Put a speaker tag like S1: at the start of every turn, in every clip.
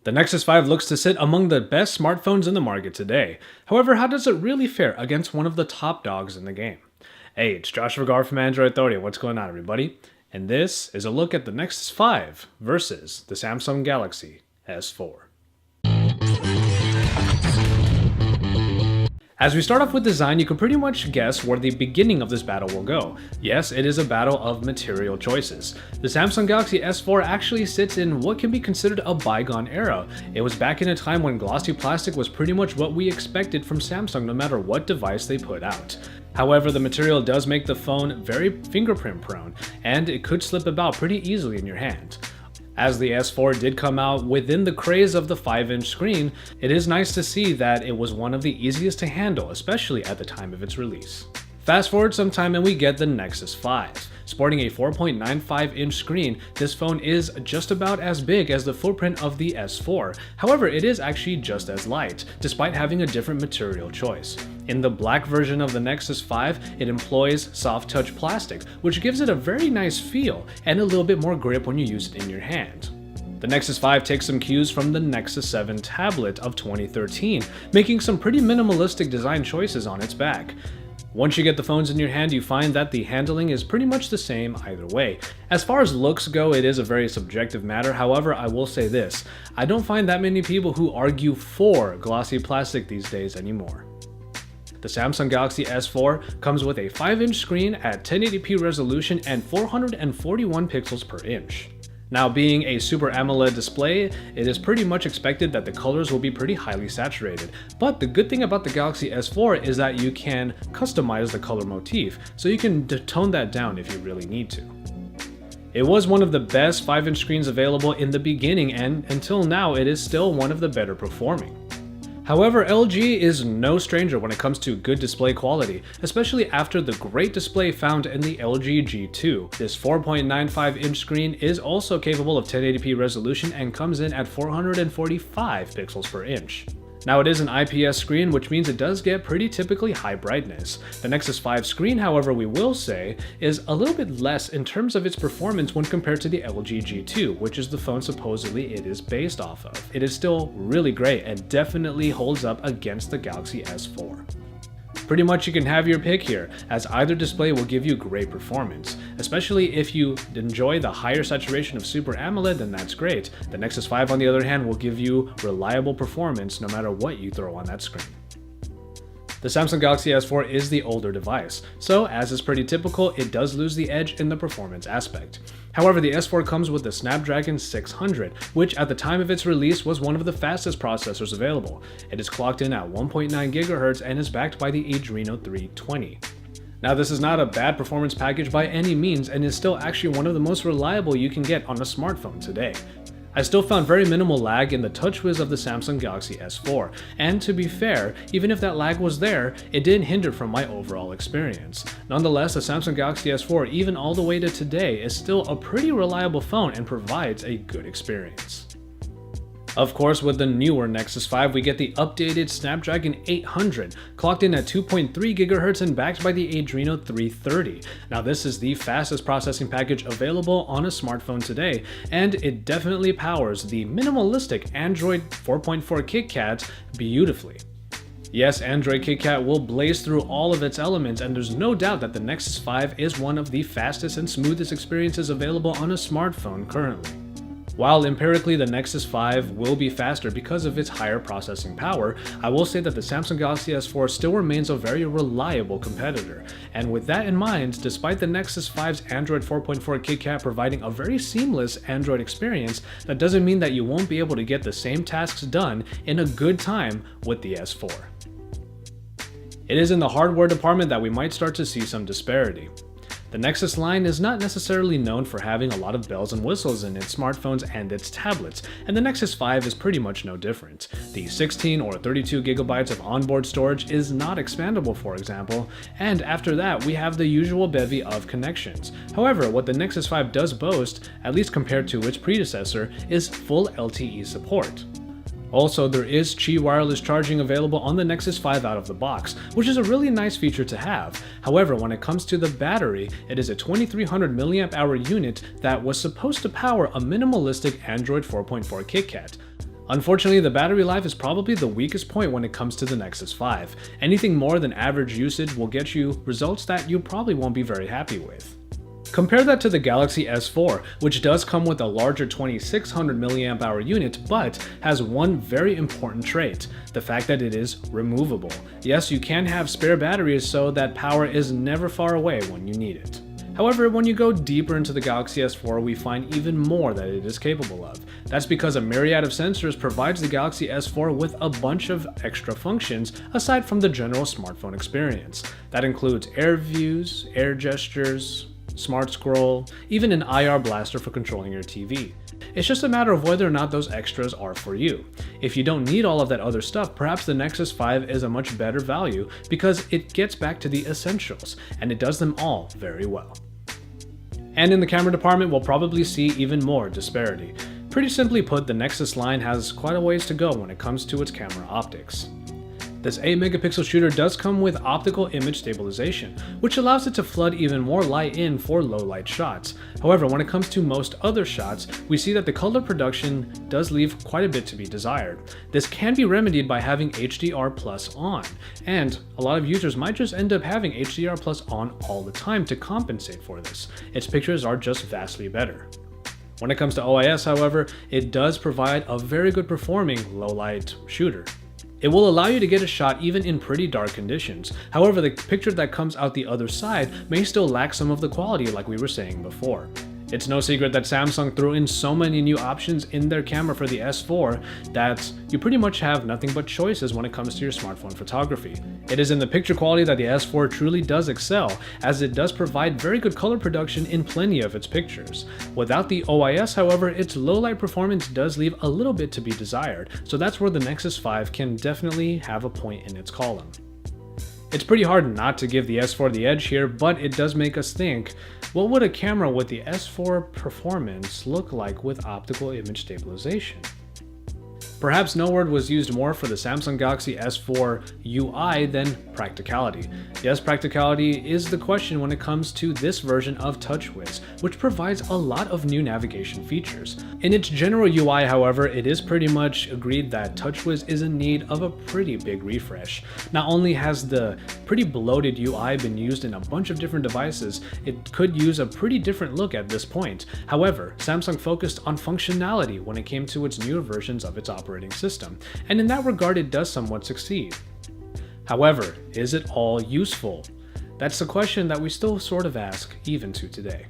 S1: The Nexus 5 looks to sit among the best smartphones in the market today. However, how does it really fare against one of the top dogs in the game? Hey, it's Josh Vergara from Android Authority. What's going on, everybody? And this is a look at the Nexus 5 versus the Samsung Galaxy S4. As we start off with design, you can pretty much guess where the beginning of this battle will go. Yes, it is a battle of material choices. The Samsung Galaxy S4 actually sits in what can be considered a bygone era. It was back in a time when glossy plastic was pretty much what we expected from Samsung no matter what device they put out. However, the material does make the phone very fingerprint prone, and it could slip about pretty easily in your hand. As the S4 did come out within the craze of the 5-inch screen, it is nice to see that it was one of the easiest to handle, especially at the time of its release. Fast forward some time and we get the Nexus 5. Sporting a 4.95-inch screen, this phone is just about as big as the footprint of the S4. However, it is actually just as light, despite having a different material choice. In the black version of the Nexus 5, it employs soft touch plastic, which gives it a very nice feel and a little bit more grip when you use it in your hand. The Nexus 5 takes some cues from the Nexus 7 tablet of 2013, making some pretty minimalistic design choices on its back. Once you get the phones in your hand, you find that the handling is pretty much the same either way. As far as looks go, it is a very subjective matter. However, I will say this, I don't find that many people who argue for glossy plastic these days anymore. The Samsung Galaxy S4 comes with a 5-inch screen at 1080p resolution and 441 pixels per inch. Now, being a Super AMOLED display, it is pretty much expected that the colors will be pretty highly saturated. But the good thing about the Galaxy S4 is that you can customize the color motif, so you can tone that down if you really need to. It was one of the best 5-inch screens available in the beginning, and until now it is still one of the better performing. However, LG is no stranger when it comes to good display quality, especially after the great display found in the LG G2. This 4.95-inch screen is also capable of 1080p resolution and comes in at 445 pixels per inch. Now, it is an IPS screen, which means it does get pretty typically high brightness. The Nexus 5 screen, however, we will say, is a little bit less in terms of its performance when compared to the LG G2, which is the phone supposedly it is based off of. It is still really great and definitely holds up against the Galaxy S4. Pretty much you can have your pick here, as either display will give you great performance. Especially if you enjoy the higher saturation of Super AMOLED, then that's great. The Nexus 5 on the other hand will give you reliable performance no matter what you throw on that screen. The Samsung Galaxy S4 is the older device, so as is pretty typical, it does lose the edge in the performance aspect. However, the S4 comes with the Snapdragon 600, which at the time of its release was one of the fastest processors available. It is clocked in at 1.9 GHz and is backed by the Adreno 320. Now, this is not a bad performance package by any means and is still actually one of the most reliable you can get on a smartphone today. I still found very minimal lag in the TouchWiz of the Samsung Galaxy S4, and to be fair, even if that lag was there, it didn't hinder from my overall experience. Nonetheless, the Samsung Galaxy S4, even all the way to today, is still a pretty reliable phone and provides a good experience. Of course, with the newer Nexus 5, we get the updated Snapdragon 800, clocked in at 2.3 GHz and backed by the Adreno 330. Now, this is the fastest processing package available on a smartphone today, and it definitely powers the minimalistic Android 4.4 KitKat beautifully. Yes, Android KitKat will blaze through all of its elements, and there's no doubt that the Nexus 5 is one of the fastest and smoothest experiences available on a smartphone currently. While empirically the Nexus 5 will be faster because of its higher processing power, I will say that the Samsung Galaxy S4 still remains a very reliable competitor. And with that in mind, despite the Nexus 5's Android 4.4 KitKat providing a very seamless Android experience, that doesn't mean that you won't be able to get the same tasks done in a good time with the S4. It is in the hardware department that we might start to see some disparity. The Nexus line is not necessarily known for having a lot of bells and whistles in its smartphones and its tablets, and the Nexus 5 is pretty much no different. The 16 or 32 gigabytes of onboard storage is not expandable, for example, and after that we have the usual bevy of connections. However, what the Nexus 5 does boast, at least compared to its predecessor, is full LTE support. Also, there is Qi wireless charging available on the Nexus 5 out of the box, which is a really nice feature to have. However, when it comes to the battery, it is a 2300 mAh unit that was supposed to power a minimalistic Android 4.4 KitKat. Unfortunately, the battery life is probably the weakest point when it comes to the Nexus 5. Anything more than average usage will get you results that you probably won't be very happy with. Compare that to the Galaxy S4, which does come with a larger 2600 mAh unit, but has one very important trait, the fact that it is removable. Yes, you can have spare batteries so that power is never far away when you need it. However, when you go deeper into the Galaxy S4, we find even more that it is capable of. That's because a myriad of sensors provides the Galaxy S4 with a bunch of extra functions aside from the general smartphone experience. That includes air views, air gestures, Smart Scroll, even an IR blaster for controlling your TV. It's just a matter of whether or not those extras are for you. If you don't need all of that other stuff, perhaps the Nexus 5 is a much better value because it gets back to the essentials, and it does them all very well. And in the camera department, we'll probably see even more disparity. Pretty simply put, the Nexus line has quite a ways to go when it comes to its camera optics. This 8-megapixel shooter does come with optical image stabilization, which allows it to flood even more light in for low-light shots. However, when it comes to most other shots, we see that the color production does leave quite a bit to be desired. This can be remedied by having HDR+ on, and a lot of users might just end up having HDR+ on all the time to compensate for this. Its pictures are just vastly better. When it comes to OIS, however, it does provide a very good performing low-light shooter. It will allow you to get a shot even in pretty dark conditions. However, the picture that comes out the other side may still lack some of the quality like we were saying before. It's no secret that Samsung threw in so many new options in their camera for the S4 that you pretty much have nothing but choices when it comes to your smartphone photography. It is in the picture quality that the S4 truly does excel, as it does provide very good color production in plenty of its pictures. Without the OIS, however, its low light performance does leave a little bit to be desired, so that's where the Nexus 5 can definitely have a point in its column. It's pretty hard not to give the S4 the edge here, but it does make us think, what would a camera with the S4 performance look like with optical image stabilization? Perhaps no word was used more for the Samsung Galaxy S4 UI than practicality. Yes, practicality is the question when it comes to this version of TouchWiz, which provides a lot of new navigation features. In its general UI, however, it is pretty much agreed that TouchWiz is in need of a pretty big refresh. Not only has the pretty bloated UI been used in a bunch of different devices, it could use a pretty different look at this point. However, Samsung focused on functionality when it came to its newer versions of its operating system, and in that regard it does somewhat succeed. However, is it all useful? That's the question that we still sort of ask even to today.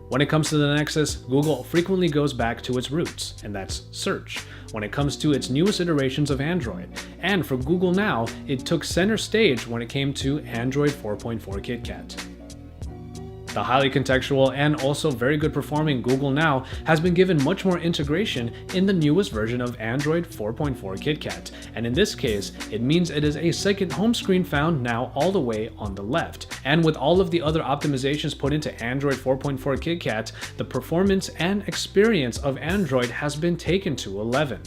S1: When it comes to the Nexus, Google frequently goes back to its roots, and that's search, when it comes to its newest iterations of Android. And for Google Now, it took center stage when it came to Android 4.4 KitKat. The highly contextual and also very good performing Google Now has been given much more integration in the newest version of Android 4.4 KitKat, and in this case, it means it is a second home screen found now all the way on the left. And with all of the other optimizations put into Android 4.4 KitKat, the performance and experience of Android has been taken to 11.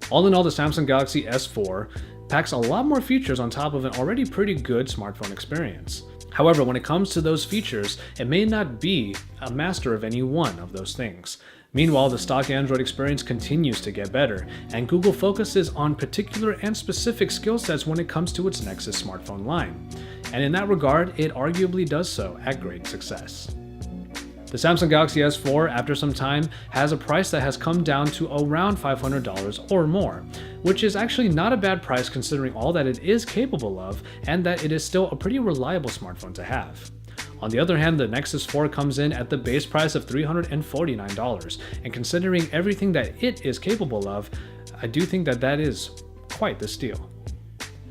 S1: All in all, the Samsung Galaxy S4 packs a lot more features on top of an already pretty good smartphone experience. However, when it comes to those features, it may not be a master of any one of those things. Meanwhile, the stock Android experience continues to get better, and Google focuses on particular and specific skill sets when it comes to its Nexus smartphone line. And in that regard, it arguably does so at great success. The Samsung Galaxy S4, after some time, has a price that has come down to around $500 or more, which is actually not a bad price considering all that it is capable of and that it is still a pretty reliable smartphone to have. On the other hand, the Nexus 4 comes in at the base price of $349, and considering everything that it is capable of, I do think that that is quite the steal.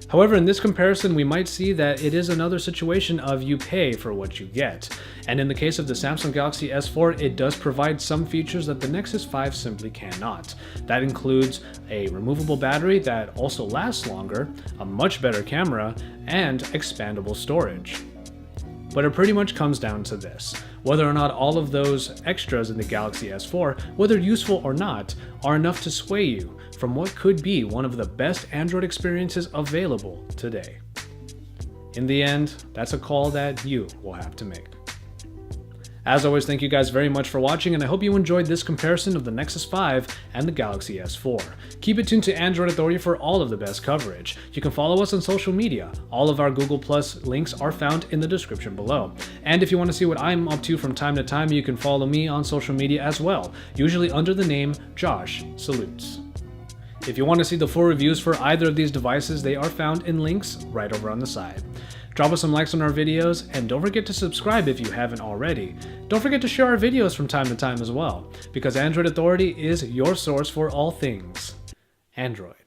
S1: However, in this comparison, we might see that it is another situation of you pay for what you get. And in the case of the Samsung Galaxy S4, it does provide some features that the Nexus 5 simply cannot. That includes a removable battery that also lasts longer, a much better camera, and expandable storage. But it pretty much comes down to this: whether or not all of those extras in the Galaxy S4, whether useful or not, are enough to sway you from what could be one of the best Android experiences available today. In the end, that's a call that you will have to make. As always, thank you guys very much for watching, and I hope you enjoyed this comparison of the Nexus 5 and the Galaxy S4. Keep it tuned to Android Authority for all of the best coverage. You can follow us on social media. All of our Google Plus links are found in the description below. And if you want to see what I'm up to from time to time, you can follow me on social media as well, usually under the name Josh Salutes. If you want to see the full reviews for either of these devices, they are found in links right over on the side. Drop us some likes on our videos, and don't forget to subscribe if you haven't already. Don't forget to share our videos from time to time as well, because Android Authority is your source for all things Android.